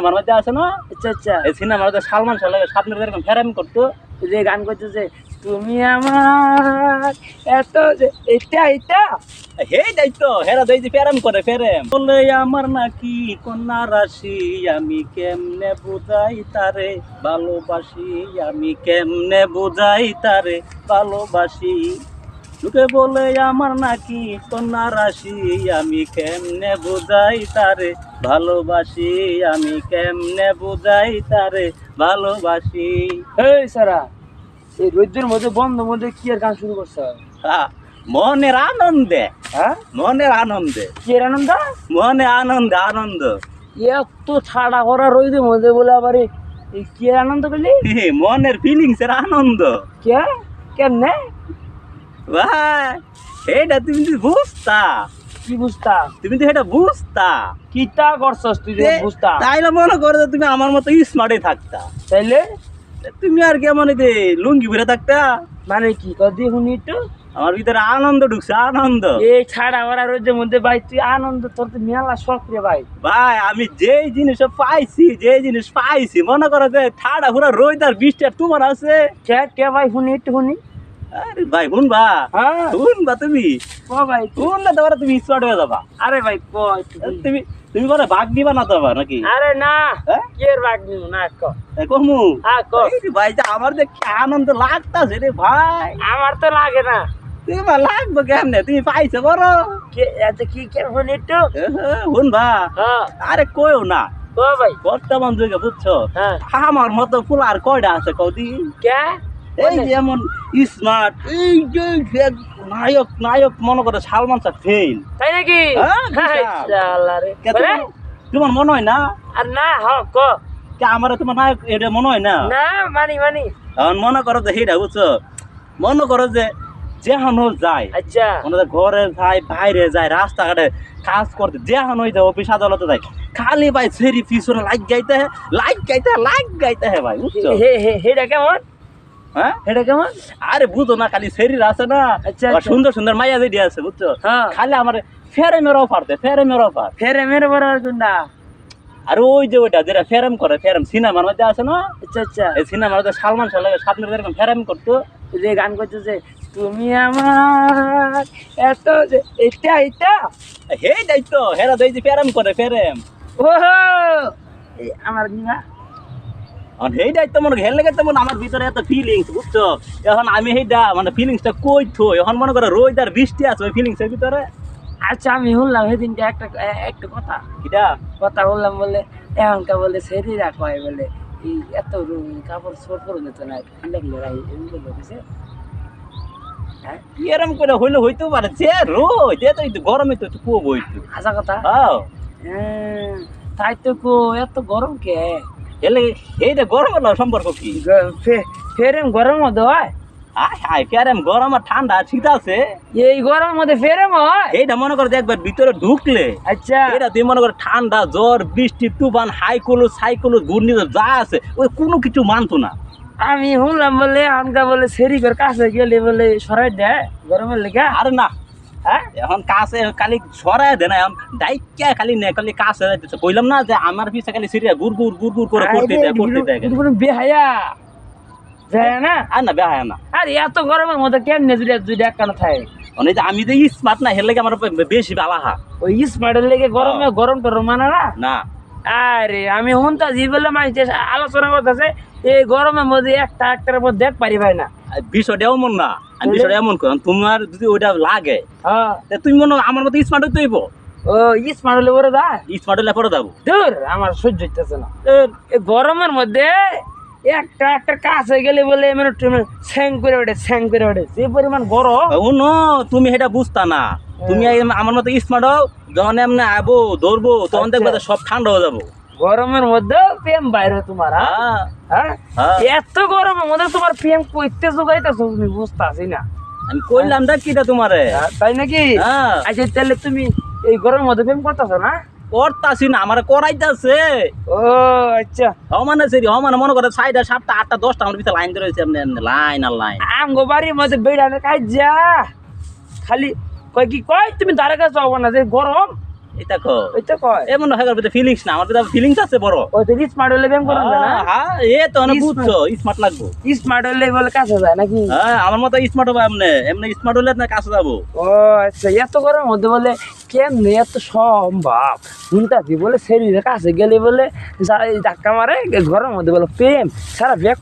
আমার মধ্যে আছে না? আচ্ছা আচ্ছা, এই সিনেমার মধ্যে সালমান শাহ লাগে স্বপ্নের এরকম ফেরাম করতো। যে গান করতেছে তুমি আমার এত যে এটা এটা হেই দায়িত্ব হেরা দেই যে ফেরাম করে ফেরেম বলে আমার নাকি কন্যা রাশি আমি কেমনে বুঝাই তারে ভালোবাসি আমি কেমনে বুঝাই তারে ভালোবাসি লোকে বলে আমার নাকি কন্যা রাশি আমি কেমনে বুঝাই তারে ভালোবাসি আমি কেমনে বুঝাই তারে ভালোবাসি। এই সারা এই রোদ্রের মধ্যে বন্ধের মধ্যে কি আর গান শুরু করছ? হ্যাঁ, মনের আনন্দে, হ্যাঁ মনের আনন্দে, কি এর আনন্দ? মনে আনন্দ আনন্দ এত ঠাড়া করা রোদের মধ্যে বলে আবার এই কি এর আনন্দ করলি? মনের ফিলিংস এর আনন্দ। কে কেমনে ভাই এটা তুমি তো বুঝতা, কি বুঝতা? তুমি তো এটা বুঝতা কিতা করছস তুই যে বুঝতা? তাইলে মনে করো যে তুমি আমার মতো স্মার্টে থাকতা, তাইলে তুমি আর কেমন এতে লুঙ্গি ভরে থাকতা। মানে কি কদি শুনি একটু আমার ভিতরে আনন্দ ঢুকছে আনন্দ। এই ছাড়া ওরা রোদের মধ্যে ভাই তুই আনন্দ তোর তো মেলা শখ রে ভাই। ভাই আমি যেই জিনিস পাইছি যেই জিনিস পাইছি মনে করো যে ঠাড়া পুরা রোদ আর বৃষ্টি আর তোমার আছে। কে কে ভাই শুনি একটু শুনি। আরে ভাই শুনবা, হ্যাঁ শুনবা তুমি ক ভাই শুনলে তোমার তুমি স্মার্ট হয়ে যাবা। আরে ভাই ক একটু শুনি। তুমি তুমি বলে ভাগ দিবা না তো আবার নাকি? আরে না হ্যাঁ? কি এর ভাগ নিব না ক কমু হ্যাঁ ক। ভাই যে আমার যে কি আনন্দ লাগতাছে রে ভাই। আমার তো লাগে না। তোমার লাগবে কেমনে তুমি পাইছো বড় কে আচ্ছা কি কে শুনি একটু। শুনবা। হ্যাঁ আরে কইও না ক ভাই। বর্তমান যুগে বুঝছো হ্যাঁ আমার মতো ফুল আর কয়টা আছে কৌদি। কে এই যেমন স্মার্ট এই যে নায়ক নায়ক মনে করে সালমান শাহ ফেল। তাই নাকি? হ্যাঁ, হ্যাঁ বিশাল। শালা রে বলে? তোমার মনে হয় না? আর না হ ক কে আমার তোমার নায়ক এটা মনে হয় না? না মানি মানি। এখন মনে করো যে সেইটা বুঝছো মনে করো যে যেহানো যায় আচ্ছা মনে হয় ঘরে যায় বাইরে যায় রাস্তাঘাটে কাজ করতে যেহানো যায় অফিস আদালতে যায় খালি ভাই সেরি পিছনে লাইক গাইতে হ্যাঁ লাইক গাইতে হ্যাঁ ভাই বুঝছো। হে হে হেটা কেমন? হ্যাঁ হেটা কেমন? আরে বুঝো না খালি শরীর আছে না আচ্ছা, আবার আচ্ছা। সুন্দর সুন্দর মাইয়া যেটি আছে বুঝছো হ্যাঁ খালি আমার ফেরেমের অফার দেয় ফেরেমের অফার। ফেরে মেরে বড় না। আর ওই যে ওইটা যেটা ফেরেম করে ফেরেম সিনেমার মধ্যে আছে না আচ্ছা আচ্ছা, এই সিনেমার মধ্যে সালমান শাহ লাগে স্বপ্নের এরকম ফেরেম করতো। যে গান করতেছে তুমি আমার এত যে এটা এটা হে দায়িত্ব হেরা দেই যে ফেরেম করে ফেরেম। ও আমার নিমা আর সেই দায়িত্ব মনে হেলে গেছে মনে আমার ভিতরে এত ফিলিংস বুঝছো এখন আমি সেইটা মানে ফিলিংসটা কই থো এখন মনে করো রোদ আর বৃষ্টি আছে ওই ফিলিংসের ভিতরে। আচ্ছা আমি শুনলাম সেদিনকে একটা একটা কথা কিটা কথা বললাম বলে এমনকা বলে সেরি রাখবাই বলে এই এত কাপড় শোট করে দিত না ঠান্ডা গেলে রাই এমনি বলেছে। হ্যাঁ এরম করে হইলে হইতেও পারে যে রোদ এত একটু গরমে তো একটু কুয়ো বইতো। আশা কথা। হ্যাঁ হ্যাঁ, তাই তো কো এত গরম কে? হেলে এইটা গরম হলো সম্পর্ক কি? ফেরেম গরমের মধ্যে হয়? আয় হায় ফেরেম গরম আর ঠান্ডা শীত আছে এই গরমের মধ্যে ফেরেম হয়? এইটা মনে করো যে একবার ভিতরে ঢুকলে আচ্ছা এটা তুই মনে করো ঠান্ডা জ্বর বৃষ্টি তুফান হাইকুলো সাইকুলো ঘূর্ণিঝড় যা আছে ওই কোনো কিছু মানতো না। আমি শুনলাম বলে আনকা বলে সেরিগর কাছে গেলে বলে সরাই দেয় গরমের লেগে। আরে না হ্যাঁ এখন কাছে খালি সরাই দে না এখন ডাইকা খালি নে খালি কাছে যাইতেছে কইলাম না যে আমার পিছে খালি সিরিয়া গুড় করে করতে দেয় বেহায়া বেহায়া না আর না বেহায় না। আর এত গরমের মধ্যে কেমনে যদি একখানা থাকে মানে যে আমি যে স্মার্ট না হেলে আমার বেশি বালাহা ওই স্মার্টের লেগে গরমে গরম টরম মানে না। না আরে আমি শুনতা জি বলে মানুষ আলোচনা করতেছে এই গরমের মধ্যে একটার পর দেখ পারি ভাই না। বিষয়টা এমন না আমি বিষয়টা এমন করি তোমার যদি ওইটা লাগে হ্যাঁ তা তুমি মনে হয় আমার মতো স্মার্ট হইতে হইব। ও স্মার্ট হলে বলে দা স্মার্ট হলে পরে যাবো দূর আমার সহ্য হইতেছে না। এই গরমের মধ্যে একটা কাছে গেলে বলে মানে স্যাং করে ওঠে যে পরিমাণ গরম। নো তুমি সেটা বুঝতা না তুমি আমার মতো স্মার্ট হও যখন এমনি আবো ধরবো তখন দেখবে যে সব ঠান্ডা হয়ে যাবো। গরমের মধ্যে প্রেম বাইরে তোমার হ্যাঁ হ্যাঁ এত গরমের মধ্যে তোমার প্রেম করতে যোগাইতেছো তুমি বুঝতেছি না। আমি কইলাম না কিটা তোমারে তাই নাকি? হ্যাঁ আচ্ছা তাহলে তুমি এই গরমের মধ্যে প্রেম করতেছো না? করতাছি না আমার করাইতেছে। ও আচ্ছা হমানে সেরি হমানে মনে করে 6টা 7টা 8টা 10টা আমার ভিতরে লাইন ধরেছে এমনি এমনি লাইন আর লাইন আমগো বাড়ির মধ্যে বেড়ানো কাজ যা খালি কয় কি কয় তুমি ধারে কাছে যাবো না যে গরম এটা কো ওই তো কয় এমন হাগার ভিতরে ফিলিংস না, আমার ভিতরে ফিলিংস আছে বড়। ওই তো স্মার্ট হলে ব্যায়াম করেন না হ্যাঁ এ তো অনেক Smart. বুঝছো, স্মার্ট লাগবো। স্মার্ট হলে বলে কাছে যায় নাকি হ্যাঁ আমার মতো স্মার্ট হবে, এমনি এমনি স্মার্ট হলে না কাছে যাবো। ও আচ্ছা এত গরমের মধ্যে বলে কেমনে এত সম্ভব শুনতাছি বলে শরীরের কাছে গেলে বলে ধাক্কা মারে ঘরের মধ্যে বলে প্রেম সারা ব্যাগ